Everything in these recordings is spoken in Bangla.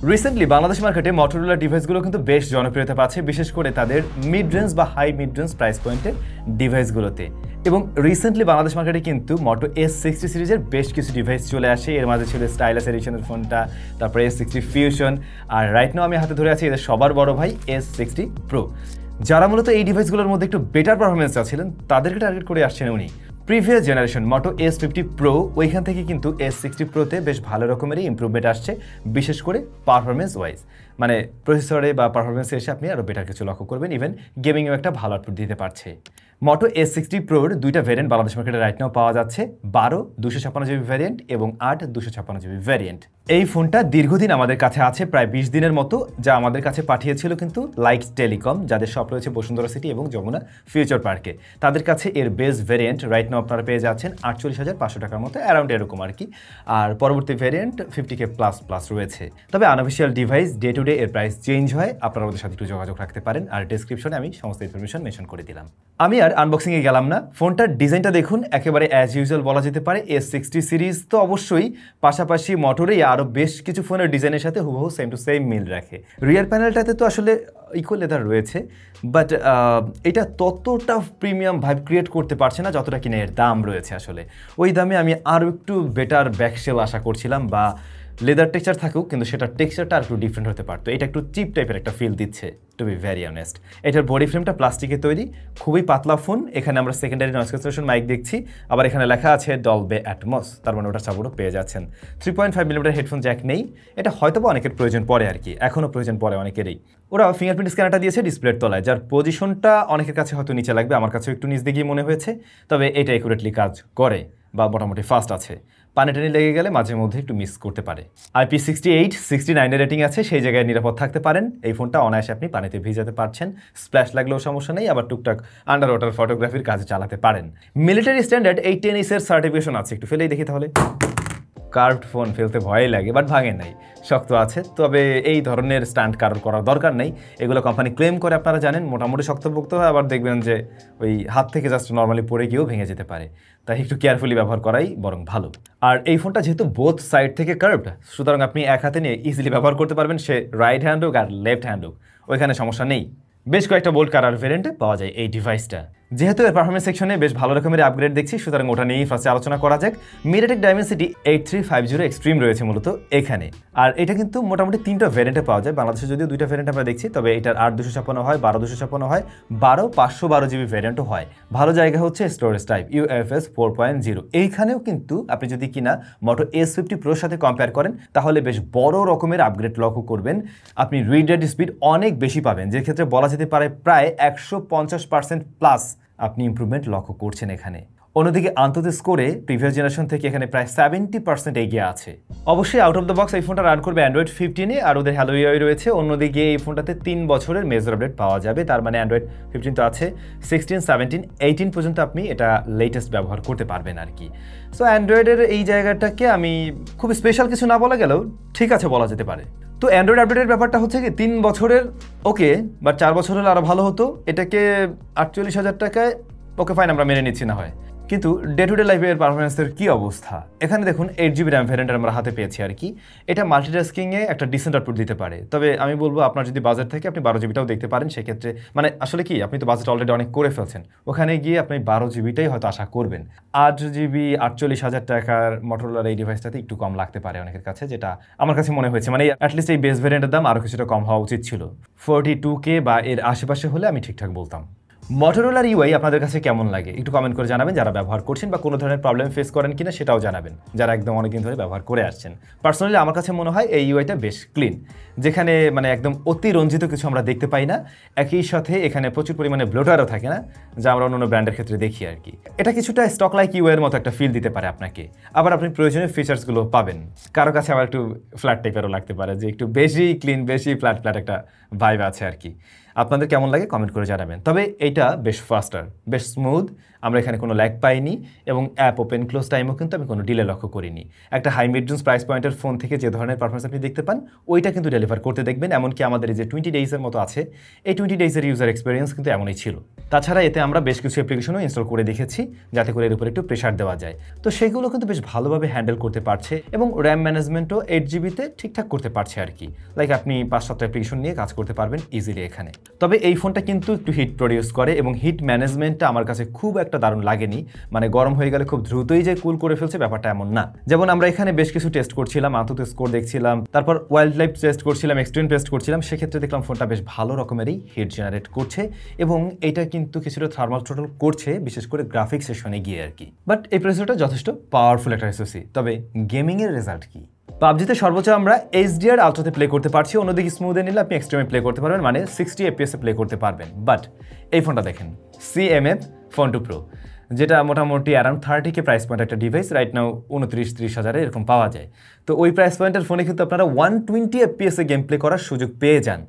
রিসেন্টলি বাংলাদেশ মার্কেটে মটোরোলা ডিভাইসগুলো কিন্তু বেশ জনপ্রিয়তা পাচ্ছে, বিশেষ করে তাদের মিড রেঞ্জ বা হাই মিড রেঞ্জ প্রাইস পয়েন্টের ডিভাইসগুলোতে। এবং রিসেন্টলি বাংলাদেশ মার্কেটে কিন্তু মোটো S60 সিরিজের বেশ কিছু ডিভাইস চলে আসে। এর মাঝে ছিল স্টাইলাস এডিশনের ফোনটা, তারপরে S60 ফিউশন, আর রাইট নাও আমি হাতে ধরে আছি এদের সবার বড় ভাই S60 প্রো। যারা মূলত এই ডিভাইসগুলোর মধ্যে একটু বেটার পারফরমেন্স চাচ্ছিলেন তাদেরকে টার্গেট করে আসছেন উনি। প্রিভিয়াস জেনারেশন মোটো S50 প্রো, ওইখান থেকে কিন্তু S60 প্রোতে বেশ ভালো রকমেরই ইমপ্রুভমেন্ট আসছে, বিশেষ করে পারফরমেন্স ওয়াইজ। মানে প্রসেসরে বা পারফরমেন্সে এসে আপনি আরও বেটার কিছু লক্ষ্য করবেন, ইভেন গেমিংয়েও একটা ভালো আউটপুট দিতে পারছে। মোটো S60 প্রোর দুইটা ভ্যারিয়েন্ট বাংলাদেশ মার্কেটে রাইট নাও পাওয়া যাচ্ছে, 12 256GB ভ্যারিয়েন্ট এবং 8 256GB ভ্যারিয়েন্ট। এই ফোনটা দীর্ঘদিন আমাদের কাছে আছে, প্রায় 20 দিনের মতো, যা আমাদের কাছে পাঠিয়েছিল কিন্তু লাইক টেলিকম, যাদের শপ রয়েছে বসুন্ধরা সিটি এবং যমুনা ফিউচার পার্কে। তাদের কাছে এর বেস ভ্যারিয়েন্ট রাইট নাও আপনারা পেয়ে যাচ্ছেন 48,500 টাকার মতো, অ্যারাউন্ড এরকম আর কি। আর পরবর্তী ভ্যারিয়েন্ট 50K প্লাস রয়েছে। তবে unofficial device day to day এর প্রাইস চেঞ্জ হয়, আপনারা ওদের সাথে একটু যোগাযোগ রাখতে পারেন। আর ডেসক্রিপশনে আমি সমস্ত ইনফরমেশন মেনশন করে দিলাম। আমি আর আনবক্সিংয়ে গেলাম না, ফোনটার ডিজাইনটা দেখুন, একেবারে অ্যাজ ইউজুয়াল বলা যেতে পারে। S60 সিরিজ তো অবশ্যই, পাশাপাশি মোটোরই আরও বেশ কিছু ফোনের ডিজাইনের সাথে হুবহু সেম টু সেম মিল রাখে। রিয়ার প্যানেলটাতে তো আসলে ইকুয়াল লেদার রয়েছে, বাট এটা ততটা প্রিমিয়াম ভাইব ক্রিয়েট করতে পারছে না যতটা কিনা এর দাম রয়েছে। আসলে ওই দামে আমি আরও একটু বেটার ব্যাকশেল আশা করছিলাম, বা লেদার টেক্সচার থাকুক কিন্তু সেটার টেক্সচারটা আর একটু ডিফারেন্ট হতে পারতো। এটা একটু চিপ টাইপের একটা ফিল দিচ্ছে, টু বি ভেরি অনেস্ট। এটার বডি ফ্রেমটা প্লাস্টিকের তৈরি, খুবই পাতলা ফোন। এখানে আমরা সেকেন্ডারি নয়েজ ক্যান্সেলেশন মাইক দেখছি, আবার এখানে লেখা আছে ডলবে অ্যাটমস, তার মানে ওটা সাপোর্টও পেয়ে যাচ্ছেন। 3.5mm হেডফোন জ্যাক নেই, এটা হয়তো বা অনেকের প্রয়োজন পড়ে আর কি, এখনও প্রয়োজন পড়ে অনেকেরই। ওরা ফিঙ্গারপ্রিন্ট স্ক্যানারটা দিয়েছে ডিসপ্লের তলায়, যার পজিশনটা অনেকের কাছে হয়তো নিচে লাগবে, আমার কাছেও একটু নিচ দিকেই মনে হয়েছে, তবে এটা একুরেটলি কাজ করে বা মোটামুটি ফাস্ট আছে। পানি টানি লেগে গেলে মাঝে মধ্যে একটু মিস করতে পারে। IP68 69 রেটিং আছে, সেই জায়গায় নিরাপদ থাকতে পারেন। এই ফোনটা অনায়াসে আপনি পানিতে ভিজাতে পারছেন, স্প্ল্যাশ লাগলেও সমস্যা নেই, আবার টুকটাক আন্ডার ওয়াটার ফটোগ্রাফির কাজে চালাতে পারেন। মিলিটারি স্ট্যান্ডার্ড 810 সার্টিফিকেশন আছে, একটু ফেলেই দেখি তাহলে। কার্ভড ফোন ফেলতে ভয়ই লাগে, বাট ভাঙে নাই, শক্ত আছে। তবে এই ধরনের স্ট্যান্ড কারোর করার দরকার নেই, এগুলো কোম্পানি ক্লেম করে, আপনারা জানেন মোটামুটি শক্তপোক্ত হয়, আবার দেখবেন যে ওই হাত থেকে জাস্ট নর্মালি পড়ে গিয়েও ভেঙে যেতে পারে, তাই একটু কেয়ারফুলি ব্যবহার করাই বরং ভালো। আর এই ফোনটা যেহেতু বোথ সাইড থেকে কার্ভড, সুতরাং আপনি এক হাতে নিয়ে ইজিলি ব্যবহার করতে পারবেন, সে রাইট হ্যান্ড হোক আর লেফট হ্যান্ড হোক, ওইখানে সমস্যা নেই। বেশ কয়েকটা বোল্ড কালার ভেরিয়েন্টে পাওয়া যায় এই ডিভাইসটা। যেহেতু এর পারফরমেন্স সেকশনে বেশ ভালো রকমের আপগ্রেড দেখছি, সুতরাং ওটা নিয়েই ফার্স্টে আলোচনা করা যাক। মিডিয়াটেক ডাইমেনসিটি 8350 এক্সট্রিম রয়েছে মূলত এখানে, আর এটা কিন্তু মোটামুটি 3টা ভ্যারিয়েন্টে পাওয়া যায়। বাংলাদেশে যদিও 2টা ভ্যারিয়েন্ট আমরা দেখছি, তবে এটার 8256 হয়, 12556 হয়, 512GB ভ্যারিয়েন্টও হয়। ভালো জায়গা হচ্ছে স্টোরেজ টাইপ UFS 4.0। এইখানেও কিন্তু আপনি যদি কিনা মোটো S50 প্রোর সাথে কম্পেয়ার করেন তাহলে বেশ বড় রকমের আপগ্রেড লক্ষ্য করবেন। আপনি রিড রাইট স্পিড অনেক বেশি পাবেন, যে ক্ষেত্রে বলা যেতে পারে প্রায় 150% প্লাস আপনি ইমপ্রুভমেন্ট লক্ষ্য করছেন এখানে। অন্যদিকে আন্তর্জাতিক স্কোরে প্রিভিয়াস জেনারেশন থেকে এখানে প্রায় 70% এগিয়ে আছে। অবশ্যই আউট অফ দ্য বক্স এই ফোনটা রান করবে অ্যান্ড্রয়েড 15-এ, আর ওদের হ্যালো ইউআই রয়েছে। অন্যদিকে এই ফোনটাতে 3 বছরের মেজর আপডেট পাওয়া যাবে, তার মানে অ্যান্ড্রয়েড 15 তো আছে, 16, 17, 18 পর্যন্ত আপনি এটা লেটেস্ট ব্যবহার করতে পারবেন আর কি। সো অ্যান্ড্রয়েডের এই জায়গাটাকে আমি খুব স্পেশাল কিছু না বলা গেলেও ঠিক আছে বলা যেতে পারে। তো অ্যান্ড্রয়েড আপডেটের ব্যাপারটা হচ্ছে কি 3 বছরের ওকে, বাট 4 বছর হলে আরও ভালো হতো। এটাকে 48,000 টাকায় ওকে ফাইন আমরা মেনে নিচ্ছি না হয়, কিন্তু ডে টু ডে লাইফের পারফরমেন্সের কী অবস্থা? এখানে দেখুন 8GB র্যাম ভ্যারিয়েন্ট আমরা হাতে পেয়েছি আর কি। এটা মাল্টিটাস্কিংয়ে একটা ডিসেন্ট আউটপুট দিতে পারে, তবে আমি বলবো আপনার যদি বাজেট থাকে আপনি 12GBটাও দেখতে পারেন। সেক্ষেত্রে মানে আসলে কি, আপনি তো বাজেট অলরেডি অনেক করে ফেলছেন, ওখানে গিয়ে আপনি 12GBটাই হয়তো আশা করবেন। 8GB 48,000 টাকার মোটরোলার এই ডিভাইসটাতে একটু কম লাগতে পারে অনেকের কাছে, যেটা আমার কাছে মনে হয়েছে। মানে অ্যাটলিস্ট এই বেস ভ্যারিয়েন্টের দাম আরও কিছুটা কম হওয়া উচিত ছিল। 42K বা এর আশেপাশে হলে আমি ঠিকঠাক বলতাম। মোটরোলার ইউআই আপনাদের কাছে কেমন লাগে একটু কমেন্ট করে জানাবেন, যারা ব্যবহার করছেন, বা কোনো ধরনের প্রবলেম ফেস করেন কিনা সেটাও জানাবেন, যারা একদম অনেকদিন ধরে ব্যবহার করে আসছেন। পার্সোনালি আমার কাছে মনে হয় এই ইউআইটা বেশ ক্লিন, যেখানে মানে একদম অতিরঞ্জিত কিছু আমরা দেখতে পাই না। একই সাথে এখানে প্রচুর পরিমাণে ব্লোটারও থাকে না, যা আমরা অন্য ব্র্যান্ডের ক্ষেত্রে দেখি আর কি। এটা কিছুটা স্টক লাইক ইউআইয়ের মতো একটা ফিল দিতে পারে আপনাকে, আবার আপনি প্রয়োজনীয় ফিচার্সগুলো পাবেন। কারো কাছে আবার একটু ফ্ল্যাট টাইপেরও লাগতে পারে, যে একটু বেশি ক্লিন, বেশি ফ্ল্যাট একটা ভাইব আছে আর কি। আপনাদের কেমন লাগে কমেন্ট করে জানাবেন। তবে এইটা বেশ ফাস্টার, বেশ স্মুথ, আমরা এখানে কোনো ল্যাগ পাইনি এবং অ্যাপ ওপেন ক্লোজ টাইমও কিন্তু আমি কোনো ডিলে লক্ষ্য করিনি। একটা হাই মিড রেঞ্জ প্রাইস পয়েন্টের ফোন থেকে যে ধরনের পারফরমেন্স আপনি দেখতে পান ওইটা কিন্তু ডেলিভার করতে দেখবেন। এমনকি আমাদের এই যে 20 ডেইজের মতো আছে, এই 20 ডেইজের ইউজার এক্সপিরিয়েন্স কিন্তু এমনই ছিল। তাছাড়া এতে আমরা বেশ কিছু অ্যাপ্লিকেশনও ইনস্টল করে দেখেছি যাতে করে এর উপর একটু প্রেশার দেওয়া যায়। তো সেগুলো কিন্তু বেশ ভালোভাবে হ্যান্ডেল করতে পারছে এবং র্যাম ম্যানেজমেন্টও 8GB-তে ঠিকঠাক করতে পারছে আর কি। লাইক আপনি 5-7 অ্যাপ্লিকেশন নিয়ে কাজ করতে পারবেন ইজিলি এখানে। তবে এই ফোনটা কিন্তু একটু হিট প্রডিউস করে এবং হিট ম্যানেজমেন্টটা আমার কাছে খুব একটা দারুণ লাগেনি। মানে গরম হয়ে গেলে খুব দ্রুতই যে কুল করে ফেলছে ব্যাপারটা এমন না। যেমন আমরা এখানে বেশ কিছু টেস্ট করছিলাম, আন্তত স্কোর দেখছিলাম, তারপর ওয়াইল্ড লাইফ টেস্ট করছিলাম, এক্সট্রিম টেস্ট করছিলাম, সেক্ষেত্রে দেখলাম ফোনটা বেশ ভালো রকমেরই হিট জেনারেট করছে এবং এটা কিন্তু কিছুটা থার্মাল থ্রটল করছে, বিশেষ করে গ্রাফিক্স সেশনে গিয়ে আর কি। বাট এই প্রসেসরটা যথেষ্ট পাওয়ারফুল একটা এসওসি। তবে গেমিংয়ের রেজাল্ট কি? পাবজিতে সর্বোচ্চ আমরা HDR আলট্রাতে প্লে করতে পারছি, অন্যদিকে স্মুথে নিলে আপনি এক্সট্রিমে প্লে করতে পারবেন, মানে 60 FPS প্লে করতে পারবেন। বাট এই ফোনটা দেখেন, CMF Phone 2 Pro, যেটা মোটামুটি অ্যারাউন্ড 30K প্রাইস পয়েন্ট একটা ডিভাইস, রাইট নাও 29-30 হাজারে এরকম পাওয়া যায়। তো ওই প্রাইস পয়েন্টের ফোনে কিন্তু আপনারা 120 FPS গেম প্লে করার সুযোগ পেয়ে যান।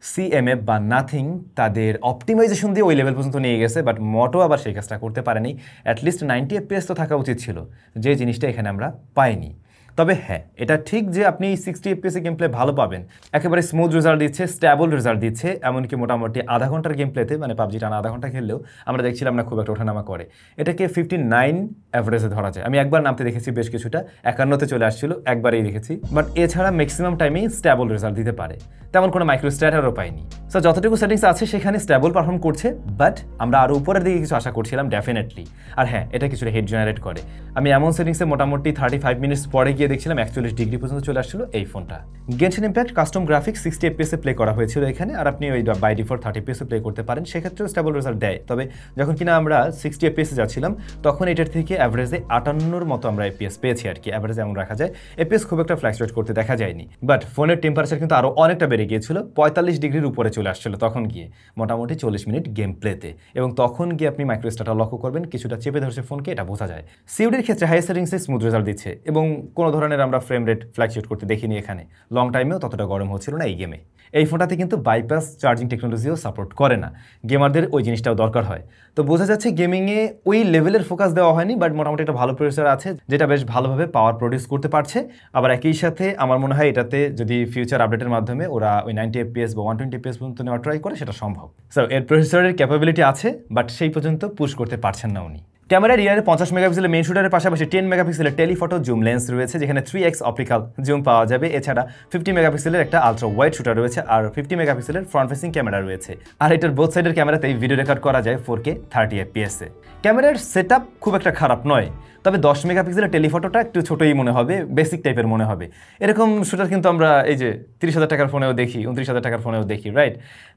CMF বা নাথিং তাদের অপটিমাইজেশন দিয়ে ওই লেভেল পর্যন্ত নিয়ে গেছে, বাট মোটো আবার সেই কাজটা করতে পারেনি। অ্যাটলিস্ট 90 FPS তো থাকা উচিত ছিল, যে জিনিসটা এখানে আমরা পাইনি। তবে হ্যাঁ, এটা ঠিক যে আপনি 60 FPS গেম প্লে ভালো পাবেন, একেবারে স্মুথ রেজাল্ট দিচ্ছে, স্ট্যাবল রেজাল্ট দিচ্ছে, এমনকি মোটামুটি আধা ঘন্টার গেম প্লেতে, মানে পাবজি টানা আধা ঘন্টা খেললেও আমরা দেখছিলাম না খুব একটা ওঠানামা করে। এটাকে 59 অ্যাভারেজে ধরা যায়। আমি একবার নামতে দেখেছি, বেশ কিছুটা 51-তে চলে আসছিল, একবারেই দেখেছি। বাট এছাড়া ম্যাক্সিমাম টাইমেই স্ট্যাবল রেজাল্ট দিতে পারে, তেমন কোনো মাইক্রো স্ট্যাটারও পাইনি। সো যতটুকু সেটিংস আছে সেখানে স্ট্যাবল পারফর্ম করছে, বাট আমরা আরও উপরের দিকে কিছু আশা করছিলাম ডেফিনেটলি। আর হ্যাঁ, এটা কিছুটা হিট জেনারেট করে। আমি এমন সেটিংসে মোটামুটি 35 মিনিটস পরে গিয়ে দেখছিলাম 41 ডিগ্রি পর্যন্ত চলে আসছিল এই ফোনটা। Genshin impact custom graphics 60 FPS play করা হয়েছিল এখানে, আর আপনি ওই বাই ডিফল্ট 30 FPS প্লে করতে পারেন, সেক্ষেত্রেও স্টেবল রেজাল্ট দেয়। তবে যখন কিনা আমরা 60 FPS যাচ্ছিলাম তখন এটার থেকে অ্যাভারেজে 58-র মতো আমরা FPS পেয়েছি আর কি। অ্যাভারেজ এমন রাখা যায়, FPS খুব একটা ফ্ল্যাকচুয়েট করতে দেখা যায়নি। বাট ফোনের টেম্পারেচার কিন্তু আরও অনেকটা বেড়ে গিয়েছিল, 45 ডিগ্রির উপরে চলে আসছিল তখন গিয়ে মোটামুটি 40 মিনিট গেম প্লেতে। এবং তখন গিয়ে আপনি মাইক্রো স্ট্যাটার লক্ষ্য করবেন, কিছুটা চেপে ধরছে ফোনকে, এটা বোঝা যায়। সিউডির ক্ষেত্রে হাই সেটিংসে স্মুথ রেজাল্ট দিচ্ছে এবং কোনো ধরনের আমরা ফ্রেম রেট ফ্ল্যাকচুয়েট করতে দেখিনি এখানে। লং টাইমেও ততটা গরম হচ্ছিল না এই গেমে। এই ফোনটাতে কিন্তু বাইপাস চার্জিং টেকনোলজিও সাপোর্ট করে না, গেমারদের ওই জিনিসটাও দরকার হয়। তো বোঝা যাচ্ছে গেমিংয়ে ওই লেভেলের ফোকাস দেওয়া হয়নি, বাট মোটামুটি একটা ভালো প্রসেসর আছে যেটা বেশ ভালোভাবে পাওয়ার প্রডিউস করতে পারছে। আবার একই সাথে আমার মনে হয় এটাতে যদি ফিউচার আপডেটের মাধ্যমে ওরা ওই 90 FPS বা 120 FPS পর্যন্ত নেওয়া ট্রাই করে, সেটা সম্ভব। সো এর প্রসেসরের ক্যাপাবিলিটি আছে, বাট সেই পর্যন্ত পুশ করতে পারছেন না উনি। ক্যামেরা রিয়ারে 50 মেগাপিক্সেলের মেইন শুটারের পাশাপাশি 10 মেগাপিক্সেলের টেলিফটো জুম লেন্স রয়েছে, যেখানে 3x অপটিক্যাল জুম পাওয়া যাবে। এছাড়া 50 মেগাপিক্সেলের একটা আলট্রা ওয়াইড শুটার রয়েছে আর 50 মেগাপিক্সেলের ফ্রন্ট ফেসিং ক্যামেরা রয়েছে। আর এটার বোথ সাইডের ক্যামেরাতেই ভিডিও রেকর্ড করা যায় 4K 30 FPS-এ। ক্যামেরার সেটআপ খুব একটা খারাপ নয়, তবে 10 মেগাপিক্সেলের টেলিফটোটা একটু ছোটোই মনে হবে, বেসিক টাইপের মনে হবে। এরকম শুটার কিন্তু আমরা এই যে 30,000 টাকার ফোনেও দেখি, 29,000 টাকার ফোনেও দেখি, রাইট?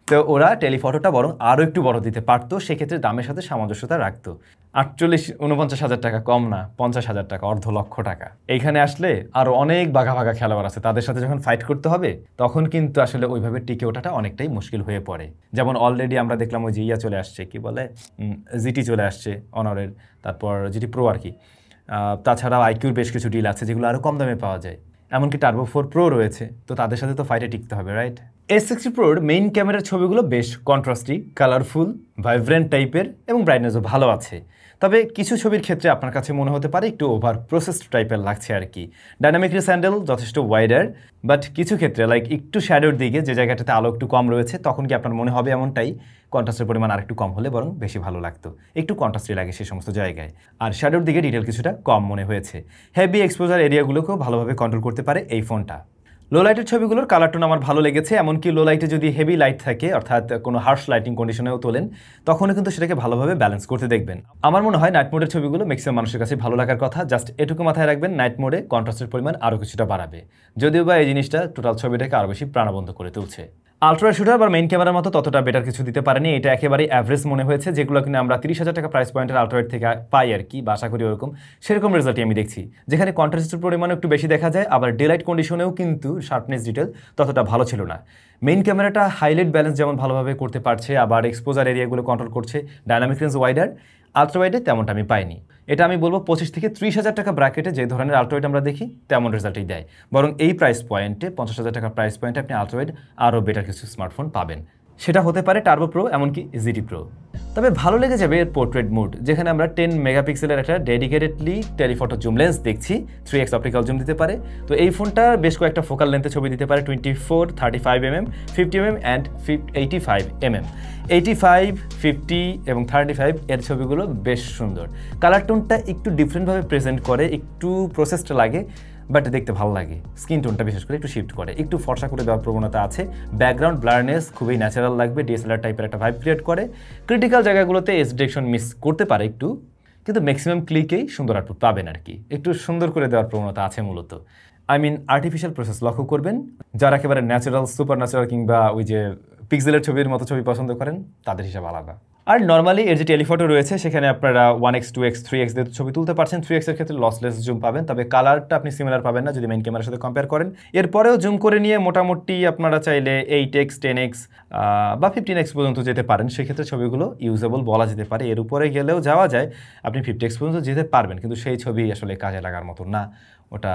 তো ওরা টেলিফটোটা বরং আরও একটু বড় দিতে পারতো, সেক্ষেত্রে দামের সাথে সামঞ্জস্যতা রাখতো। 48-49,000 টাকা কম না, 50,000 টাকা, অর্ধ লক্ষ টাকা। এইখানে আসলে আরও অনেক বাঘা বাঘা খেলোয়াড় আছে, তাদের সাথে যখন ফাইট করতে হবে তখন কিন্তু আসলে ওইভাবে টিকে ওঠাটা অনেকটাই মুশকিল হয়ে পড়ে। যেমন অলরেডি আমরা দেখলাম ওই যে ইয়া চলে আসছে, কি বলে, জিটি চলে আসছে অনারের, তারপর জিটি প্রো আর কি। তাছাড়াও আইকিউর বেশ কিছু ডিল আছে যেগুলো আরও কম দামে পাওয়া যায়, এমনকি টার্বো 4 প্রো রয়েছে। তো তাদের সাথে তো ফাইটে টিকতে হবে, রাইট? S60 প্রোর মেইন ক্যামেরার ছবিগুলো বেশ কন্ট্রাস্টি, কালারফুল, ভাইব্রেন্ট টাইপের এবং ব্রাইটনেসও ভালো আছে। তবে কিছু ছবির ক্ষেত্রে আপনার কাছে মনে হতে পারে একটু ওভার প্রসেসড টাইপের লাগছে আর কি। ডাইনামিক রিস হ্যান্ডেল যথেষ্ট ওয়াইডার, বাট কিছু ক্ষেত্রে লাইক একটু শ্যাডোর দিকে যে জায়গাটাতে আলো একটু কম রয়েছে তখন কি আপনার মনে হবে এমনটাই, কন্ট্রাস্টের পরিমাণ আর একটু কম হলে বরং বেশি ভালো লাগতো। একটু কন্ট্রাস্টই লাগে সেই সমস্ত জায়গায়। আর শ্যাডোর দিকে ডিটেল কিছুটা কম মনে হয়েছে। হেভি এক্সপোজার এরিয়াগুলোকেও ভালোভাবে কন্ট্রোল করতে পারে এই ফোনটা। লো লাইটের ছবিগুলোর কালার টোন আমার ভালো লেগেছে, এমনকি লো লাইটে যদি হেভি লাইট থাকে অর্থাৎ কোনো হার্শ লাইটিং কন্ডিশনেও তোলেন তখনও কিন্তু সেটাকে ভালোভাবে ব্যালেন্স করতে দেখবেন। আমার মনে হয় নাইট মোডের ছবিগুলো ম্যাক্সিমাম মানুষের কাছে ভালো লাগার কথা। জাস্ট এটুকু মাথায় রাখবেন, নাইট মোডে কন্ট্রাস্টের পরিমাণ আরও কিছুটা বাড়াবে, যদিও বা এই জিনিসটা টোটাল ছবিটাকে আরও বেশি প্রাণবন্ত করে তুলছে। আলট্রা শুটার বা মেইন ক্যামেরার মতো ততটা বেটার কিছু দিতে পারেনি, এটা একেবারে অ্যাভারেজ মনে হয়েছে। যেগুলো কিনা আমরা 30,000 টাকা প্রাইস পয়েন্টের আলট্রাওয়েড থেকে পাই আর কি, বা আশা করি ওরকম সেরকম রেজাল্টই আমি দেখছি, যেখানে কন্ট্রাস্টের পরিমাণও একটু বেশি দেখা যায়, আবার ডে লাইট কন্ডিশনেও কিন্তু শার্পনেস ডিটেল ততটা ভালো ছিল না। মেইন ক্যামেরাটা হাইলাইট ব্যালেন্স যেমন ভালোভাবে করতে পারছে, আবার এক্সপোজার এরিয়াগুলো কন্ট্রোল করছে, ডাইনামিক রেঞ্জ ওয়াইডার, আলট্রাওয়াইডে তেমনটা আমি পাইনি। এটা আমি বলবো 25 থেকে 30,000 টাকা ব্র্যাকেটে যে ধরনের আলট্রাওয়াইড আমরা দেখি তেমন রেজাল্টই দেয়। বরং এই প্রাইস পয়েন্টে 50,000 টাকা প্রাইস পয়েন্টে আপনি আলট্রাওয়াইড আরও বেটার কিছু স্মার্টফোন পাবেন। সেটা হতে পারে টার্বো প্রো, এমনকি জিটি প্রো। তবে ভালো লেগে যাবে এর পোর্ট্রেট মোড, যেখানে আমরা 10 মেগাপিক্সেলের একটা ডেডিকেটেডলি টেলিফটো জুম লেন্স দেখছি, 3x অপটিক্যাল জুম দিতে পারে। তো এই ফোনটা বেশ কয়েকটা ফোকাল লেন্থে ছবি দিতে পারে, 24, 35mm, 50mm অ্যান্ড 85mm। 85, 50 এবং 35 এর ছবিগুলো বেশ সুন্দর। কালার টোনটা একটু ডিফারেন্টভাবে প্রেজেন্ট করে, একটু প্রসেসটা লাগে, বাট দেখতে ভালো লাগে। স্কিন টোনটা বিশেষ করে একটু শিফট করে, একটু ফর্সা করে দেওয়ার প্রবণতা আছে। ব্যাকগ্রাউন্ড ব্লারনেস খুবই ন্যাচারাল লাগবে, ডিএসএলআর টাইপের একটা ভাইব ক্রিয়েট করে। ক্রিটিক্যাল জায়গাগুলোতে এজ ডিরেকশন মিস করতে পারে একটু, কিন্তু ম্যাক্সিমাম ক্লিকেই সুন্দর আউটপুট পাবেন আর কি। একটু সুন্দর করে দেওয়ার প্রবণতা আছে মূলত। আর্টিফিশিয়াল প্রসেস লক্ষ্য করবেন। যারা একেবারে ন্যাচারাল, সুপার ন্যাচারাল কিংবা ওই যে পিক্সেলের ছবির মতো ছবি পছন্দ করেন তাদের হিসাব আলাদা। আর নর্মালি এর যে টেলিফটো রয়েছে সেখানে আপনারা 1x, 2x, 3x দিয়ে ছবি তুলতে পারছেন। 3x এর ক্ষেত্রে লসলেস জুম পাবেন, তবে কালারটা আপনি সিমিলার পাবেন না যদি মেইন ক্যামেরার সাথে কম্পেয়ার করেন। এরপরেও জুম করে নিয়ে মোটামুটি আপনারা চাইলে 8x, 10x বা 15x পর্যন্ত যেতে পারেন। সেক্ষেত্রে ছবিগুলো ইউজেবল বলা যেতে পারে। এর উপরে গেলেও যাওয়া যায়, আপনি 50x পর্যন্ত যেতে পারবেন, কিন্তু সেই ছবি আসলে কাজে লাগার মতো না, ওটা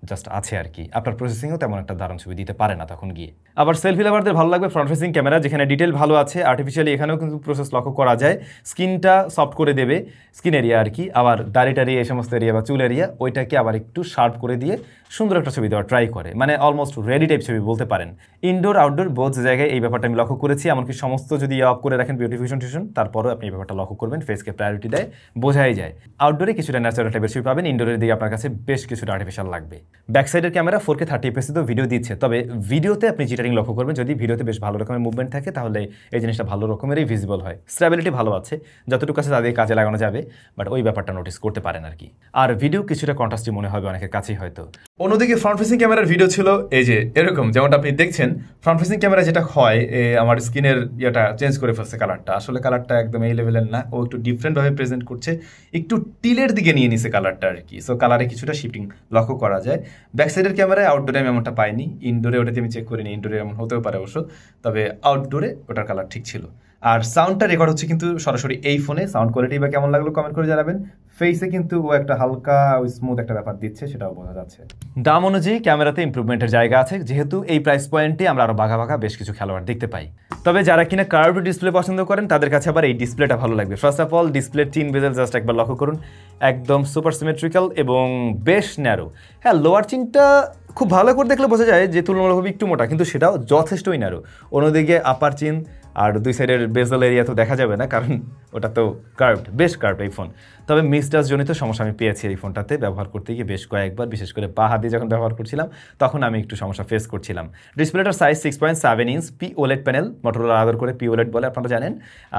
জাস্ট আছে আর কি। আপনার প্রসেসিংও তেমন একটা দারুণ ছবি দিতে পারে না তখন গিয়ে। আবার সেলফি লাভারদের ভালো লাগবে ফ্রন্ট ফেসিং ক্যামেরা, যেখানে ডিটেল ভালো আছে। আর্টিফিশিয়ালি এখানেও কিন্তু প্রসেস লক্ষ্য করা যায়, স্কিনটা সফট করে দেবে, স্কিন এরিয়া আর কি। আবার দাড়ি টাড়ি এই সমস্ত এরিয়া বা চুল এরিয়া ওইটাকে আবার একটু শার্প করে দিয়ে সুন্দর একটা ছবি দেওয়ার ট্রাই করে, মানে অলমোস্ট রেডি টাইপ ছবি বলতে পারেন। ইনডোর আউটডোর বোথ জায়গায় এই ব্যাপারটা আমি লক্ষ্য করেছি। এমনকি সমস্ত যদি অফ করে রাখেন বিউটিফিকেশন টিউশন, তারপরেও আপনি এই ব্যাপারটা লক্ষ্য করবেন, ফেসকে প্রায়োরিটি দেয়, বোঝাই যায়। আউটডোরে কিছুটা ন্যাচারাল টাইপের ছবি পাবেন, ইনডোরের দিকে আপনার কাছে বেশ কিছুটা আর্টিফিশিয়াল লাগবে। ব্যাক সাইডের ক্যামেরা 4K 30fps তো ভিডিও দিচ্ছে, তবে ভিডিওতে আপনি জিটারিং লক্ষ্য করবেন। যদি ভিডিওতে বেশ ভালো রকমের মুভমেন্ট থাকে তাহলে এই জিনিসটা ভালো রকমেরই ভিজিবল হয়। স্টেবিলিটি ভালো আছে, যতটুকু আছে তাদের কাজে লাগানো যাবে, বাট ওই ব্যাপারটা নোটিস করতে পারেন আর কি। আর ভিডিও কিছুটা কন্ট্রাস্টি মনে হবে অনেকের কাছেই হয়তো। অন্যদিকে ফ্রন্ট ফেসিং ক্যামেরার ভিডিও ছিল এই যে এরকম, যেমনটা আপনি দেখছেন। ফ্রন্ট ফেসিং ক্যামেরা যেটা হয়, আমার স্কিনের ইয়েটা চেঞ্জ করে ফেলছে কালারটা। আসলে কালারটা একদম এই লেভেলের না, ও একটু ডিফারেন্টভাবে প্রেজেন্ট করছে, একটু টিলের দিকে নিয়ে নিছে কালারটা আর কি। সো কালারে কিছুটা শিফটিং লক্ষ্য করা যায়। ব্যাক সাইডের ক্যামেরায় আউটডোরে আমি এমনটা পাইনি, ইনডোরে ওটাতে আমি চেক করিনি, ইনডোরে এমন হতেও পারে অবশ্য, তবে আউটডোরে ওটার কালার ঠিক ছিল। আর সাউন্ডটা রেকর্ড হচ্ছে কিন্তু সরাসরি এই ফোনে। সাউন্ড কোয়ালিটি বা কেমন লাগলো কমেন্ট করে জানাবেন। ফেসে কিন্তু ও একটা হালকা স্মুথ একটা ব্যাপার দিচ্ছে, সেটাও বোঝা যাচ্ছে। দাম অনুযায়ী ক্যামেরাতে ইমপ্রুভমেন্টের জায়গা আছে, যেহেতু এই প্রাইস পয়েন্টে আমরা আরও বাঘা বাঘা বেশ কিছু খেলোয়াড় দেখতে পাই। তবে যারা কিনা কার্ভ ডিসপ্লে পছন্দ করেন তাদের কাছে আবার এই ডিসপ্লেটা ভালো লাগবে। First of all display tin basil just একবার লক্ষ্য করুন, একদম সুপার সিমেট্রিক্যাল এবং বেশ ন্যারো। হ্যাঁ, লোয়ার চিনটা খুব ভালো করে দেখলে বোঝা যায় যে তুলনামূলকভাবে একটু মোটা, কিন্তু সেটাও যথেষ্টই ন্যারো। অন্যদিকে আপার চিন আর দুই সাইডের বেজেল এরিয়া তো দেখা যাবে না, কারণ ওটা তো কার্ভড, বেশ কার্ভড এই ফোন। তবে মিসটাচ জনিত সমস্যা আমি পেয়েছি এই ফোনটাতে ব্যবহার করতে গিয়ে বেশ কয়েকবার, বিশেষ করে পা হাত দিয়ে যখন ব্যবহার করছিলাম তখন আমি একটু সমস্যা ফেস করছিলাম। ডিসপ্লেটার size 6.7 inch, POLED panel, Motorola আদর করে POLED বলে আপনারা জানেন।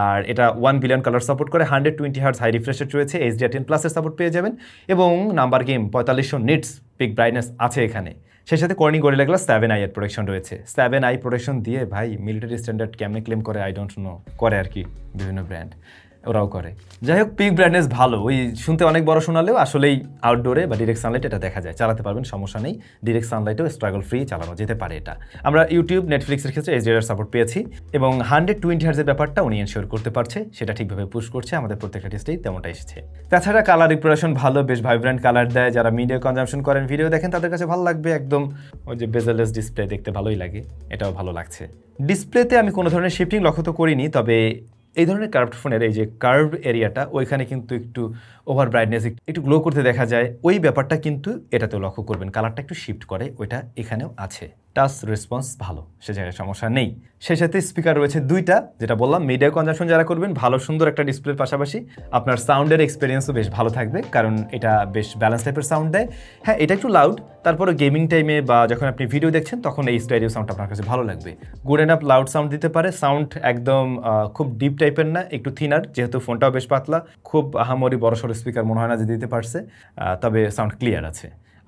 আর এটা 1 বিলিয়ন কালার সাপোর্ট করে, 120 হার্টজ হাই রিফ্রেশ রেট রয়েছে, HDR10+ সাপোর্ট পেয়ে যাবেন এবং number game 4500 nits pick brightness আছে এখানে। সেই সাথে কর্নিং গরিলা গ্লাস 7i এর প্রোটেকশন রয়েছে। 7i প্রোটেকশন দিয়ে ভাই মিলিটারি স্ট্যান্ডার্ড কেমনে ক্লেম করে আই ডোন্ট নো, করে আর কি বিভিন্ন ব্র্যান্ড, ওরাও করে। যাই হোক, পিক ব্রাইটনেস ভালো, ওই শুনতে অনেক বড় শোনালেও আসলেই আউটডোরে বা ডিরেক্ট সানলাইট এটা দেখা যায়, চালাতে পারবেন, সমস্যা নেই। ডিরেক্ট সানলাইটেও স্ট্রাগল ফ্রি চালানো যেতে পারে এটা। আমরা ইউটিউব, নেটফ্লিক্সের ক্ষেত্রে HDR সাপোর্ট পেয়েছি এবং 120 হার্জের ব্যাপারটা উনি এনশিওর করতে পারছে, সেটা ঠিকভাবে পুশ করছে, আমাদের প্রত্যেকটা টেস্টেই তেমনটা এসেছে। তাছাড়া কালার রিপ্রেজেন্টেশন ভালো, বেশ ভাইব্রেন্ট কালার দেয়। যারা মিডিয়া কনজাম্পশন করেন, ভিডিও দেখেন, তাদের কাছে ভালো লাগবে। একদম ওই যে বেজেলেস ডিসপ্লে দেখতে ভালোই লাগে, এটাও ভালো লাগছে। ডিসপ্লেতে আমি কোনো ধরনের শিফটিং লক্ষ্য তো করিনি, তবে এই ধরনের কার্ভড ফোনের এই যে কার্ভ এরিয়াটা ওইখানে কিন্তু একটু ওভার ব্রাইটনেস একটু গ্লো করতে দেখা যায়, ওই ব্যাপারটা কিন্তু এটাতেও লক্ষ্য করবেন। কালারটা একটু শিফট করে, ওইটা এখানেও আছে। টাচ রেসপন্স ভালো, সে জায়গায় সমস্যা নেই। সেই সাথে স্পিকার রয়েছে দুইটা, যেটা বললাম মিডিয়া কনজাম্পশন যারা করবেন, ভালো সুন্দর একটা ডিসপ্লের পাশাপাশি আপনার সাউন্ডের এক্সপিরিয়েন্সও বেশ ভালো থাকবে, কারণ এটা বেশ ব্যালেন্স টাইপের সাউন্ড দেয়। হ্যাঁ, এটা একটু লাউড, তারপরে গেমিং টাইমে বা যখন আপনি ভিডিও দেখছেন তখন এই স্টেরিও সাউন্ড আপনার কাছে ভালো লাগবে। গুড এনাফ লাউড সাউন্ড দিতে পারে। সাউন্ড একদম খুব ডিপ টাইপের না, একটু থিনার, যেহেতু ফোনটাও বেশ পাতলা, খুব আহামরি বড় সড়ো স্পিকার মনে হয় না যে দিতে পারছে, তবে সাউন্ড ক্লিয়ার আছে।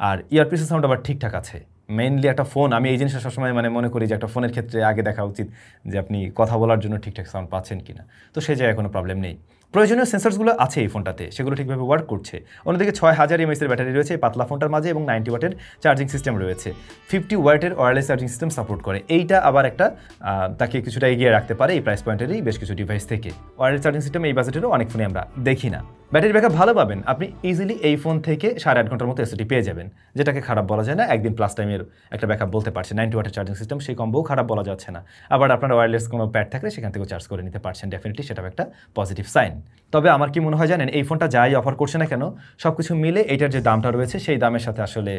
আর ইয়ারপিসের সাউন্ড আবার ঠিকঠাক আছে। মেইনলি একটা ফোন, আমি এই জিনিসটা সবসময় মনে করি যে একটা ফোনের ক্ষেত্রে আগে দেখা উচিত যে আপনি কথা বলার জন্য ঠিকঠাক সাউন্ড পাচ্ছেন কিনা, তো সেই জায়গায় কোনো প্রবলেম নেই। প্রয়োজনীয় সেন্সরসগুলো আছে এই ফোনটাতে, সেগুলো ঠিকভাবে ওয়ার্ক করছে। অন্যদিকে 6000 mAh এর ব্যাটারি রয়েছে এই পাতলা ফোনটার মাঝে এবং 90 ওয়াটের চার্জিং সিস্টেম রয়েছে। 50 ওয়াটের ওয়্যারলেস চার্জিং সিস্টেম সাপোর্ট করে। এইটা আবার একটা তাকে কিছুটা এগিয়ে রাখতে পারে এই প্রাইস পয়েন্টেরই বেশ কিছু ডিভাইস থেকে। ওয়্যারলেস চার্জিং সিস্টেম এই বাজেটেরও অনেক ফোনে আমরা দেখি না। ব্যাটারি ব্যাকআপ ভালো পাবেন, আপনি ইজিলি এই ফোন থেকে 8.5 ঘন্টার মতো এসওটি পেয়ে যাবেন, যেটাকে খারাপ বলা যায় না। একদিন প্লাস টাইমের একটা ব্যাকআপ বলতে পারছেন। 90 ওয়াটের চার্জিং সিস্টেম, সেই কম্বোও খারাপ বলা যাচ্ছে না। আবার আপনার ওয়্যারলেস কোনো প্যাড থাকলে সেখান থেকেও চার্জ করে নিতে পারছেন, ডেফিনেটলি সেটাও একটা পজিটিভ সাইন। তবে আমার কি মনে হয় জানেন, এই ফোনটা যাই অফার করছে না কেন, সব কিছু মিলে এটার যে দামটা রয়েছে সেই দামের সাথে আসলে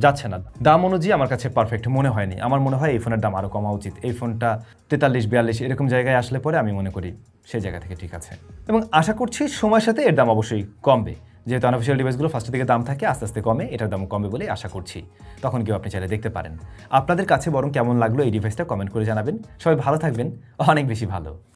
যাচ্ছে না। দাম অনুযায়ী আমার কাছে পারফেক্ট মনে হয়নি। আমার মনে হয় এই ফোনের দাম আরও কমা উচিত। এই ফোনটা 43-42 এরকম জায়গায় আসলে পরে আমি মনে করি সেই জায়গা থেকে ঠিক আছে। এবং আশা করছি সময়ের সাথে এর দাম অবশ্যই কমবে, যেহেতু আনঅফিসিয়াল ডিভাইসগুলো ফার্স্টের দিকে দাম থাকে, আস্তে আস্তে কমে, এটার দাম কমবে বলেই আশা করছি। তখন কেউ আপনি চাইলে দেখতে পারেন। আপনাদের কাছে বরং কেমন লাগলো এই ডিভাইসটা কমেন্ট করে জানাবেন। সবাই ভালো থাকবেন, অনেক বেশি ভালো।